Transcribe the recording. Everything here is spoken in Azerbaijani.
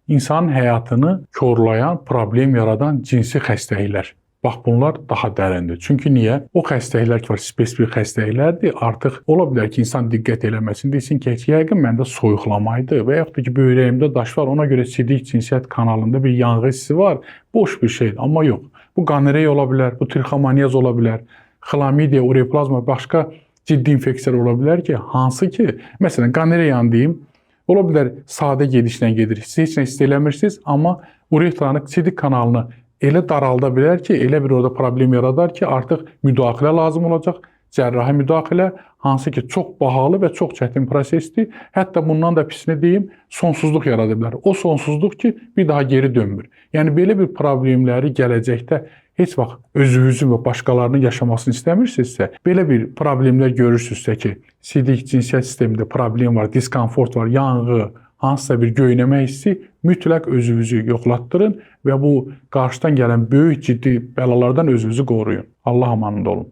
insanın həyatını korlayan, problem yaradan cinsi xəstəliklər. Bax, bunlar daha dərindir. Çünki niyə? O xəstəliklər ki var, spesifik xəstəliklərdir. Artıq ola bilər ki, insan diqqət eləməsin, desin ki, yəqin məndə soyuqlamaydı və yaxud da ki, böyrəyimdə daş var, ona görə sidik cinsiyyət kanalında bir yanğı hissi var. Boş bir şeydir, amma yox. Bu qanreya ola bilər, bu trixomoniyaz ola bilər, xlamidiya, ureoplazma, başqa ciddi infeksiyalar ola bilər ki, hansı ki, məsələn, qanreyanı deyim, ola bilər sadə gedişlə gedir, siz heç nə hiss eləmirsiniz, amma uretranı, sidik kanalını elə daralda bilər ki, elə bir orada problem yaradar ki, artıq müdaxilə lazım olacaq, cərrahi müdaxilə, hansı ki, çox bahalı və çox çətin prosesdir. Hətta bundan da pisini deyim, sonsuzluq yarada bilər. O sonsuzluq ki, bir daha geri dönmür. Yəni, belə bir problemləri gələcəkdə heç vaxt özünüzün və başqalarının yaşamasını istəmirsinizsə, belə bir problemlər görürsünüzsə ki, sidik cinsiyyət sistemində problem var, diskomfort var, yanğı, hansısa bir göynəmə hissi, mütləq özünüzü yoxlatdırın və bu qarşıdan gələn böyük ciddi bəlalardan özünüzü qoruyun. Allah amanında olun.